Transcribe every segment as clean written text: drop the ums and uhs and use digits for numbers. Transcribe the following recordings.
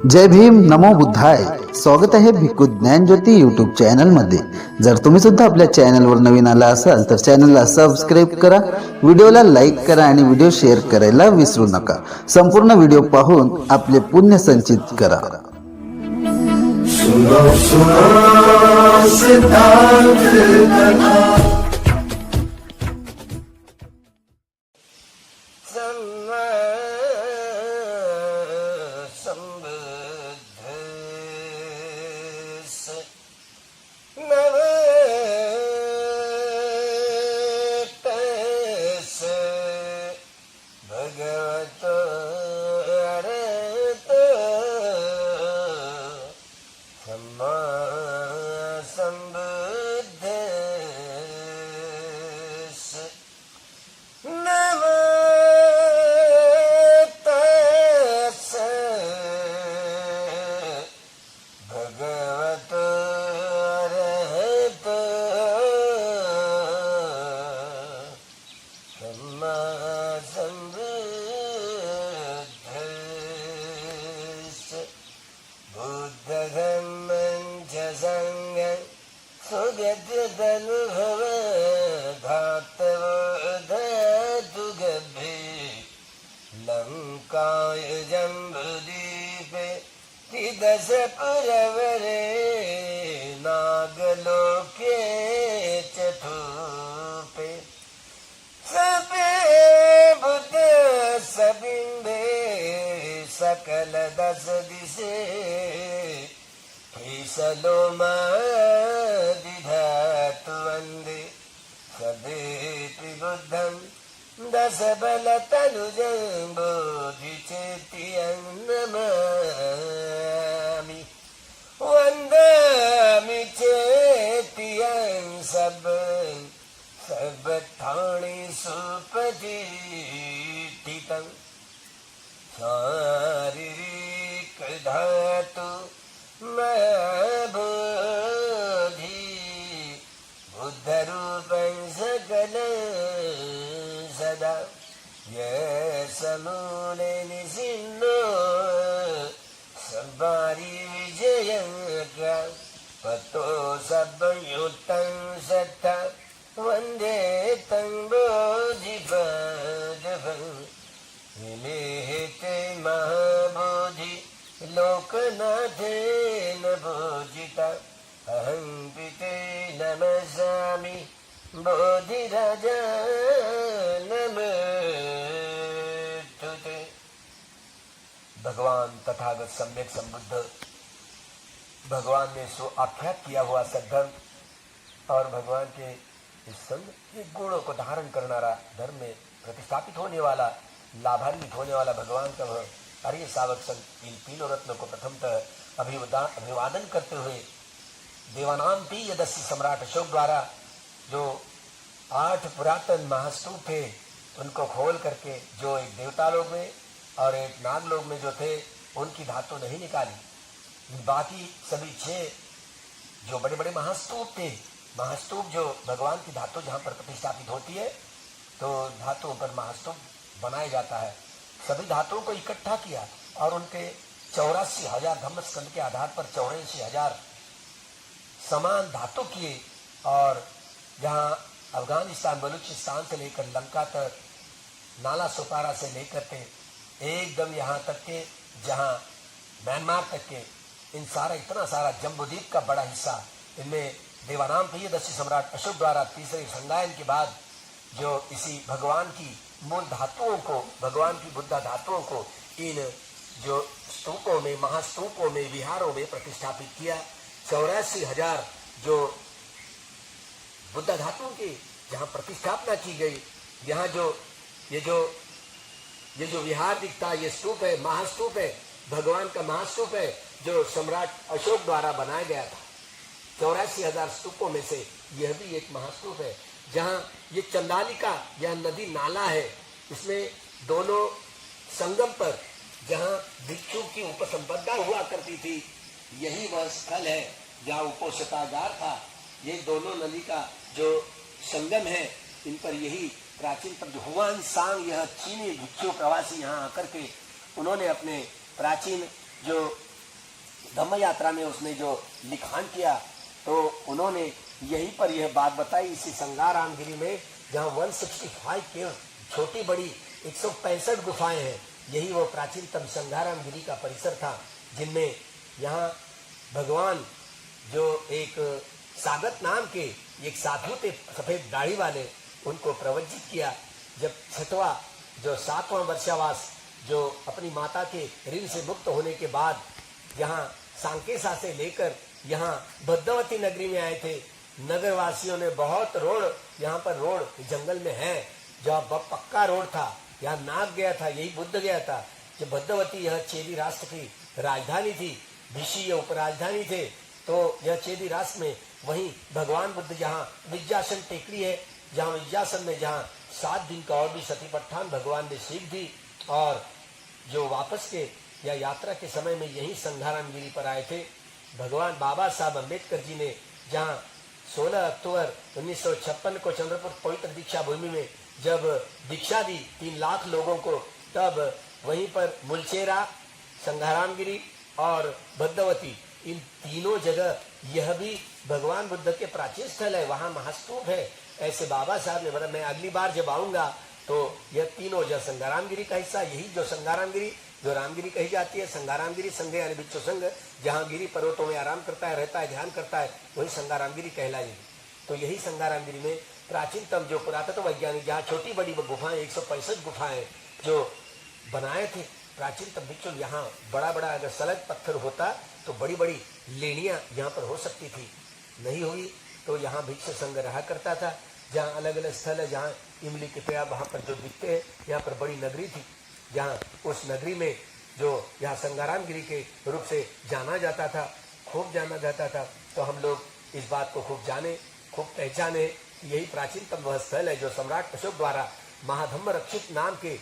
जय भीम, नमो बुद्धाय. स्वागत आहे भिक्खू ज्ञानज्योती यूट्यूब चॅनलमध्ये. जर तुम्ही सुद्धा आपल्या चॅनलवर नवीन आला असाल तर चॅनलला सबस्क्राईब करा, व्हिडिओला लाईक करा आणि व्हिडिओ शेअर करायला विसरू नका. संपूर्ण व्हिडिओ पाहून आपले पुण्य संचित करा. सुनो सुनो सिद्धांत कथा. लंकाय जम्बुदीपे दश पुरवरे नागलोके चतुपे सबे बुद्ध सबिंबे सकल दस दिशे फैसलो दिधातु वंदे सदेति बुद्धं दश बल तनुजं बोधिचेत्यं नमामि वन्दामि चेत्यं सर्वत्राणि सुपतिष्ठितं शारीरिक धातु बोधि बुद्धरूपं सकलं सदा समूले निसिन्नो संवारी विजयं पतो सबयुतं सत्ता वन्दे तं बोधिपादपं विलेहते महाबोधि लोकनाथेन पूजिता अहं पिते नमस्यामि बोधिराजा नमस्तुते. भगवान तथागत सम्यक संबुद्ध भगवान ने सो आख्यात किया हुआ सद्धर्म और भगवान के इस संग गुणों को धारण करनारा धर्म में प्रतिष्ठापित होने वाला लाभान्वित होने वाला भगवान का वह आर्य सावक संघ इन तीनों रत्नों को प्रथमतः अभिवादन करते हुए देवानाम यदस्य सम्राट अशोक द्वारा जो 8 पुरातन महास्तूप थे उनको खोल करके जो एक देवता लोग में और एक नाग लोग में जो थे उनकी धातु नहीं निकाली. बाकी सभी 6 जो बड़े बड़े महास्तूप थे, महास्तूप जो भगवान की धातु जहाँ पर प्रतिष्ठापित होती है तो धातुओं पर महास्तूप बनाया जाता है. सभी धातुओं को इकट्ठा किया और उनके 84,000 धम्मस्कंद के आधार पर 84,000 समान धातु किए और जहाँ अफगानिस्तान बलूचिस्तान से लेकर लंका तक, नाला सोपारा से लेकर के एकदम यहाँ तक के जहाँ म्यांमार तक के इन सारा इतना सारा जम्बूद्वीप का बड़ा हिस्सा इनमें देवानाम प्रियदर्शी सम्राट अशोक द्वारा तीसरे संगायन के बाद जो इसी भगवान की मूल धातुओं को, भगवान की बुद्ध धातुओं को इन जो स्तूपों में, महास्तूपों में, विहारों में प्रतिष्ठापित किया. 84,000 जो बुद्ध धातुओं की जहाँ प्रतिष्ठापना की गई, यहाँ जो ये जो विहार दिखता है, ये स्तूप है, महास्तूप है, भगवान का महास्तूप है जो सम्राट अशोक द्वारा बनाया गया था. 84,000 स्तूपों में से यह भी एक महास्तूप है. जहाँ ये चंदालिका, यह नदी नाला है, इसमें दोनों संगम पर जहाँ भिक्षु की उपसंपदा हुआ करती थी, यही वह स्थल है जहाँ उपोषितागार था. ये दोनों नदी का जो संगम है, इन पर यही प्राचीन पर हुआन सांग, यह चीनी भिक्षु प्रवासी यहाँ आकर के उन्होंने अपने प्राचीन जो धम्म यात्रा में उसने जो लिखान किया तो उन्होंने यहीं पर यह बात बताई इसी संगारामगिरी में, जहाँ 165 केव छोटी बड़ी 165 गुफाएं हैं, यही वो प्राचीनतम संगारामगिरी का परिसर था, जिनमें यहाँ भगवान जो एक सागत नाम के एक साधु थे सफेद दाढ़ी वाले, उनको प्रवचित किया। जब छठवां जो 7वां वर्षावास जो अपनी माता के ऋण से मुक्त होने के बाद यहाँ सांकेसा से लेकर यहाँ भद्रवती नगरी में आए थे। नगरवासियों ने बहुत रोड, यहाँ पर रोड जंगल में है, जहाँ पक्का रोड था, यहाँ नाग गया था, यही बुद्ध गया था। जब भद्रवती यह चेदी राष्ट्र की राजधानी थी, ऋषि ये उपराजधानी थे, तो यह चेदी राष्ट्र में वहीं भगवान बुद्ध जहाँ विज्ञासन टेकरी है, जहाँ विज्ञासन में जहाँ 7 दिन का और भी सतीपट्ठान भगवान ने सीख दी, और जो वापस के या यात्रा के समय में यही संघारामगिरी पर आए थे। भगवान बाबा साहब अम्बेडकर जी ने जहाँ 16 अक्टूबर 1956 को चंद्रपुर पवित्र दीक्षा भूमि में जब दीक्षा दी 3 लाख लोगों को, तब वहीं पर मुलचेरा, संघारामगिरी और भद्रवती, इन तीनों जगह यह भी भगवान बुद्ध के प्राचीन स्थल है, वहाँ महास्तूप है। ऐसे बाबा साहब ने बोला मैं अगली बार जब आऊंगा तो यह तीनों जो संघारामगिरी का हिस्सा, यही जो संघारामगिरी जो रामगिरी कही जाती है, संघारामगिरी संघ यानी भिक्षु संघ, जहाँ गिरी पर्वतों में आराम करता है, रहता है, ध्यान करता है, वही संघारामगिरी कहलाएगी। तो यही संघारामगिरी में प्राचीनतम जो पुरातत्व वैज्ञानिक, जहाँ छोटी बड़ी गुफाएं 165 गुफाएं जो बनाए थे प्राचीनतम भिक्षु, यहाँ बड़ा बड़ा अगर सलग पत्थर होता तो बड़ी बड़ी लेनियाँ यहाँ पर हो सकती थी, नहीं हुई। तो यहाँ भिक्षु संघ रहा करता था। जहाँ अलग अलग स्थल है, जहाँ इमली के पेड़ वहाँ पर जो दिखते हैं, यहाँ पर बड़ी नगरी थी, जहाँ उस नगरी में जो यहाँ संघारामगिरी के रूप से जाना जाता था, खूब जाना जाता था। तो हम लोग इस बात को खूब जाने, खूब पहचाने कि यही प्राचीनतम वह स्थल है जो सम्राट अशोक द्वारा महाधम्म रक्षित नाम के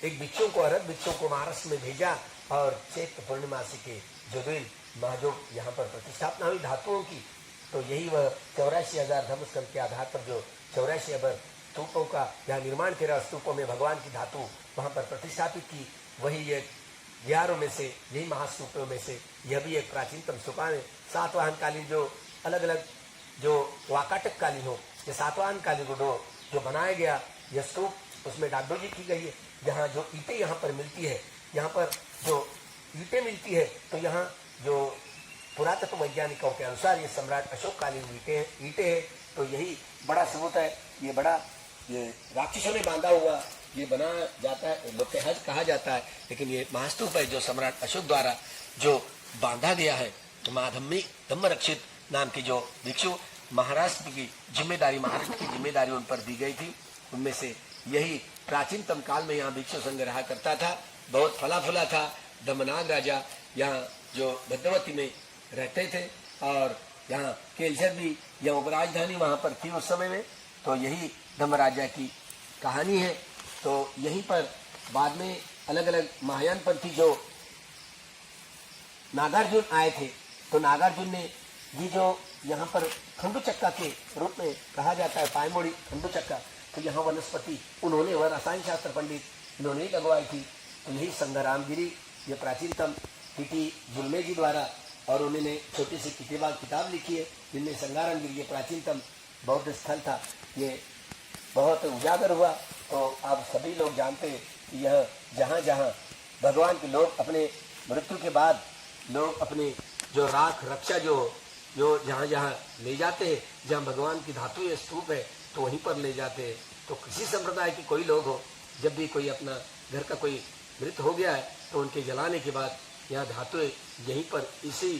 एक भिक्षु को, अरब भिक्षु को महाराष्ट्र में भेजा, और चैत्र पूर्णिमासी के जो दिन महाजोग यहाँ पर प्रतिष्ठापना हुई धातुओं की, तो यही वह 84,000 धर्मस्कंध के आधार पर जो 84 अबर स्तूपों का यहाँ निर्माण किया, स्तूपों में भगवान की धातु वहाँ पर प्रतिष्ठापित की, वही ये 11 में से, यही महास्तूपों में से यह भी एक प्राचीनतम स्तूपान है। सातवाहन कालीन जो अलग अलग जो वाकाटक कालीन हो, ये सातवाहन कालीन को जो बनाया गया यह स्तूप, उसमें डागडोजी की गई है। जहाँ जो ईंटें यहाँ पर मिलती है, यहाँ पर जो ईंटें मिलती है, तो यहाँ जो पुरातत्व वैज्ञानिकों के अनुसार ये सम्राट अशोक कालीन ईंटें हैं। तो यही बड़ा सबूत है। ये बड़ा ये राक्षसों ने बांधा हुआ ये बना जाता है, लोग के हज कहा जाता है, लेकिन ये महास्तूप है जो सम्राट अशोक द्वारा जो बांधा गया है। महाधम्मी धम्म रक्षित नाम की जो भिक्षु महाराष्ट्र की जिम्मेदारी, महाराष्ट्र की जिम्मेदारी उन पर दी गई थी, उनमें से यही प्राचीनतम काल में यहाँ भिक्षु संघ रहा करता था। बहुत फला फूला था। दमनाग राजा यहाँ जो भद्रवती में रहते थे, और यहाँ केलझर भी यह उपराजधानी वहाँ पर थी उस समय में। तो यही धम्म राजा की कहानी है। तो यहीं पर बाद में अलग अलग महायान पंथी जो नागार्जुन आए थे, तो नागार्जुन ने ये जो यहाँ पर खंडू चक्का के रूप में कहा जाता है, पायमोड़ी खंडू चक्का, तो यहाँ वनस्पति उन्होंने, वह रसायन शास्त्र पंडित इन्होंने ही लगवाई थी। तो यही संघारामगिरी ये प्राचीनतम टीटी जुलमे जी द्वारा, और उन्होंने छोटी सी किताब लिखी है जिनमें संघारामगिरी ये प्राचीनतम बौद्ध स्थल था, ये बहुत उजागर हुआ। तो आप सभी लोग जानते हैं कि यह जहाँ जहाँ भगवान के लोग अपने मृत्यु के बाद लोग अपने जो राख रक्षा जो जहाँ जहाँ ले जाते हैं, जहाँ भगवान की धातु या स्तूप है, तो वहीं पर ले जाते हैं। तो किसी संप्रदाय के कोई लोग हो, जब भी कोई अपना घर का कोई मृत हो गया है, तो उनके जलाने के बाद यहाँ धातुएं यहीं पर इसी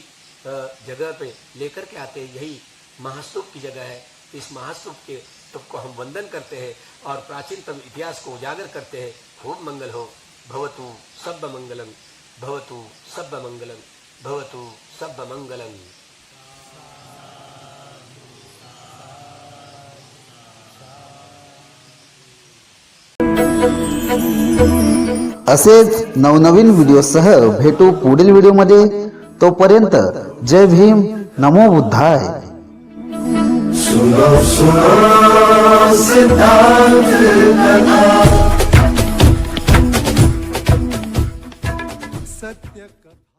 जगह पे लेकर के आते हैं। यही महास्तूप की जगह है। इस महास्तूप के स्तूप को हम वंदन करते हैं और प्राचीनतम इतिहास को उजागर करते हैं। खूब मंगल हो। भवतु सब्ब मंगलम, भवतु सब्ब मंगलम, भवतु सब्ब मंगलम। असेच नवनवीन व्हिडिओसह भेटू पुढील व्हिडिओमध्ये। तोपर्यंत जय भीम, नमो बुद्धाय। सुनो सुनो सिद्धांत कथा, सत्य कथा।